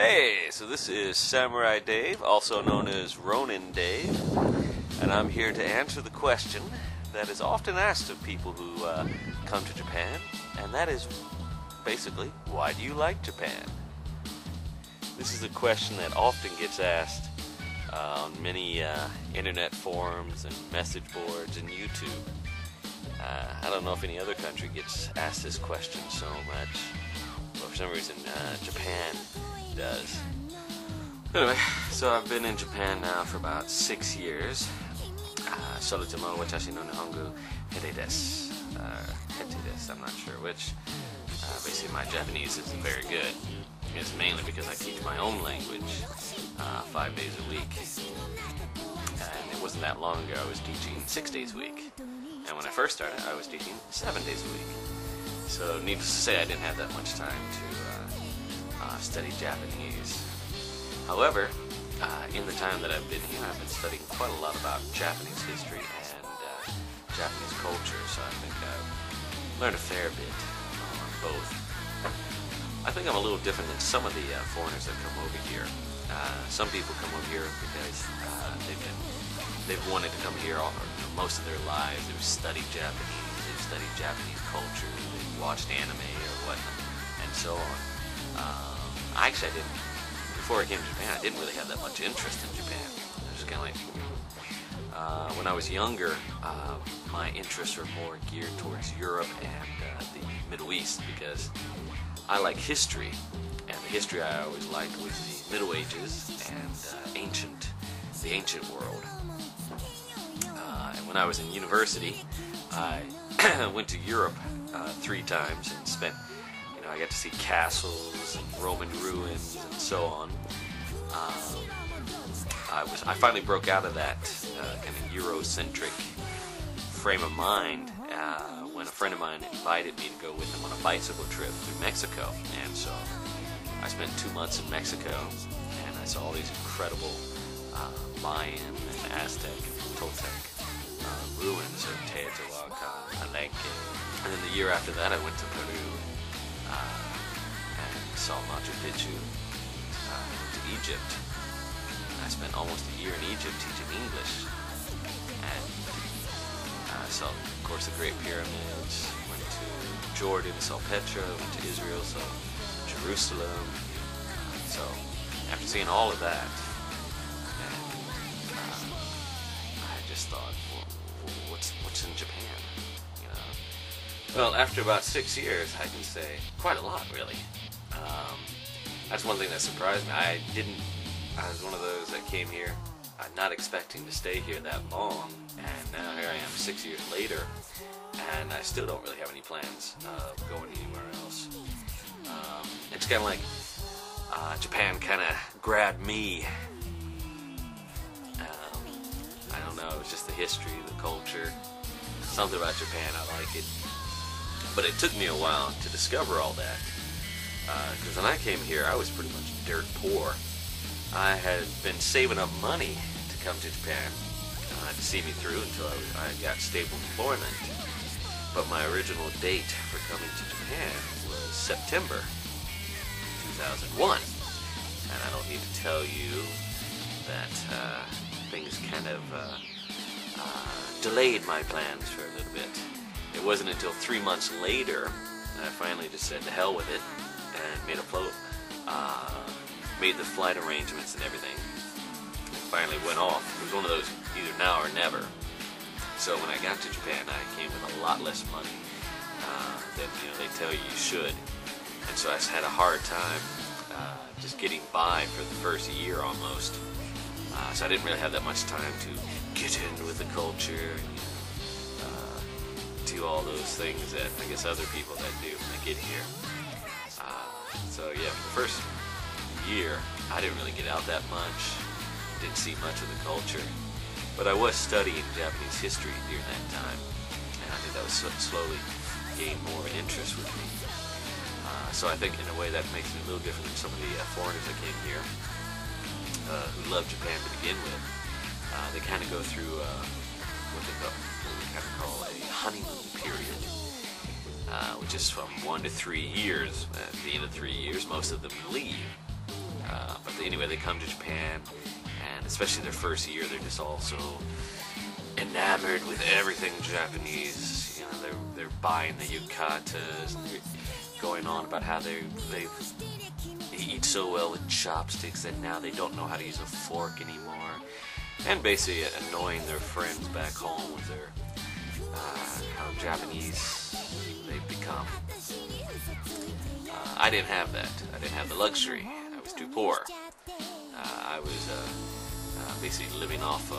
Hey, so this is Samurai Dave, also known as Ronin Dave, and I'm here to answer the question that is often asked of people who come to Japan, and that is basically, why do you like Japan? This is a question that often gets asked on many internet forums and message boards and YouTube. I don't know if any other country gets asked this question so much, but for some reason Japan does. Anyway, so I've been in Japan now for about 6 years. それとも私の日本語下手です。I'm not sure which. Basically, my Japanese isn't very good. It's mainly because I teach my own language 5 days a week. And it wasn't that long ago I was teaching 6 days a week. And when I first started, I was teaching 7 days a week. So needless to say, I didn't have that much time to study Japanese. However, in the time that I've been here, I've been studying quite a lot about Japanese history and Japanese culture, so I think I've learned a fair bit on both. I think I'm a little different than some of the foreigners that come over here. Some people come over here because they've wanted to come here most of their lives. They've studied Japanese, they've studied Japanese culture, they've watched anime or whatnot, and so on. Actually, before I came to Japan, I didn't really have that much interest in Japan. I was kind of like, when I was younger, my interests were more geared towards Europe and the Middle East because I like history, and the history I always liked was the Middle Ages and the ancient world. And when I was in university, I went to Europe 3 times and spent. I got to see castles and Roman ruins and so on. I finally broke out of that kind of Eurocentric frame of mind when a friend of mine invited me to go with him on a bicycle trip through Mexico. And so I spent 2 months in Mexico, and I saw all these incredible Mayan and Aztec and Toltec ruins of Teotihuacan, Palenque. And then the year after that, I went to Peru. And saw Machu Picchu, to Egypt. I spent almost a year in Egypt teaching English, and I saw, of course, the Great Pyramids. Went to Jordan, saw Petra. Went to Israel, saw Jerusalem. So after seeing all of that, I just thought, well, what's in Japan? Well, after about 6 years, I can say quite a lot, really. That's one thing that surprised me. I was one of those that came here not expecting to stay here that long, and now here I am 6 years later, and I still don't really have any plans of going anywhere else. It's kind of like Japan kind of grabbed me. I don't know, it's just the history, the culture, something about Japan, I like it. But it took me a while to discover all that, because when I came here, I was pretty much dirt poor. I had been saving up money to come to Japan to see me through until I got stable employment. But my original date for coming to Japan was September 2001. And I don't need to tell you that things kind of delayed my plans for a little bit. It wasn't until 3 months later that I finally just said to hell with it and made the flight arrangements and everything. And finally went off. It was one of those either now or never. So when I got to Japan, I came with a lot less money than they tell you should. And so I just had a hard time just getting by for the first year almost. So I didn't really have that much time to get in with the culture. Do all those things that I guess other people that do when they get here. So yeah, for the first year, I didn't really get out that much, didn't see much of the culture, but I was studying Japanese history during that time, and I think that was slowly gained more of an interest with me. So I think in a way that makes me a little different than some of the foreigners that came here who love Japan to begin with. They kind of go through what we kind of call a honeymoon period, which is from 1 to 3 years. At the end of 3 years, most of them leave. Anyway, they come to Japan, and especially their first year, they're just all so enamored with everything Japanese. You know, they're buying the yukatas, and going on about how they eat so well with chopsticks that now they don't know how to use a fork anymore, and basically annoying their friends back home with their how Japanese they've become. I didn't have that. I didn't have the luxury. I was too poor. I was basically living off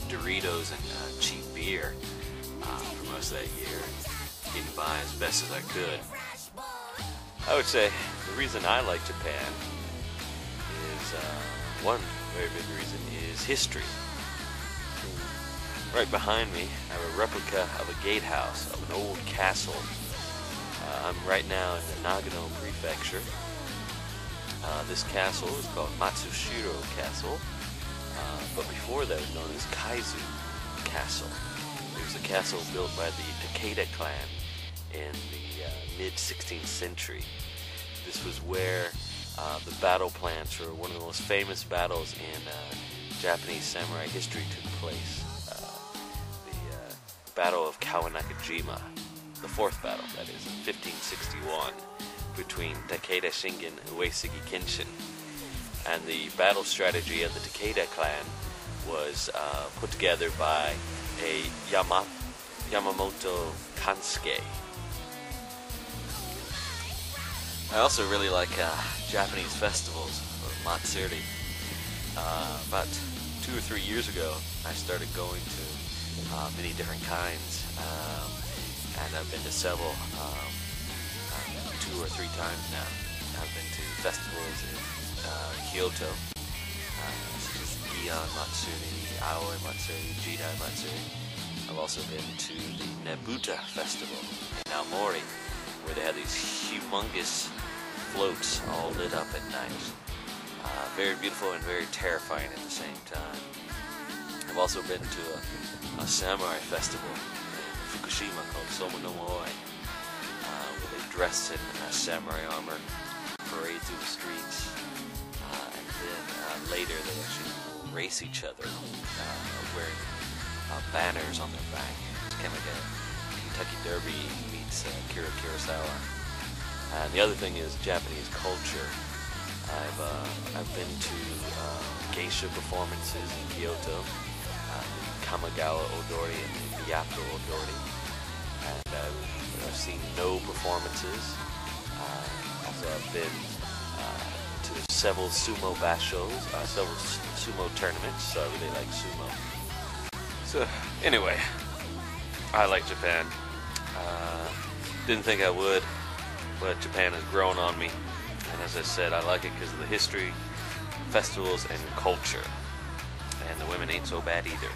Doritos and cheap beer for most of that year, getting by as best as I could. I would say the reason I like Japan is one very big reason is history. Right behind me, I have a replica of a gatehouse of an old castle. I'm right now in the Nagano Prefecture. This castle is called Matsushiro Castle, but before that it was known as Kaizu Castle. It was a castle built by the Takeda clan in the mid-16th century. This was where the battle plans for one of the most famous battles in Japanese samurai history took place. The Battle of Kawanakajima, the fourth battle, that is, in 1561, between Takeda Shingen and Uesigi Kenshin. And the battle strategy of the Takeda clan was put together by a Yamamoto Kansuke. I also really like Japanese festivals, or matsuri. About 2 or 3 years ago, I started going to many different kinds, and I've been to several 2 or 3 times now. I've been to festivals in Kyoto, such as Gion Matsuri, Aoi Matsuri, Jidai Matsuri. I've also been to the Nebuta Festival in Aomori, where they have these humongous floats all lit up at night. Very beautiful and very terrifying at the same time. I've also been to a samurai festival in Fukushima called Soma no Moai, where they dress in samurai armor, parade through the streets, and then later they actually will race each other wearing banners on their back. It's kind of like a Kentucky Derby meets Kira Kurosawa. And the other thing is Japanese culture. I've been to geisha performances in Kyoto, the Kamigawa Odori and the Miyako Odori, and I've seen no performances. Also, I've been to several sumo bashos, several sumo tournaments, so I really like sumo. So anyway, I like Japan. Didn't think I would, but Japan has grown on me. And as I said, I like it because of the history, festivals, and culture. And the women ain't so bad either.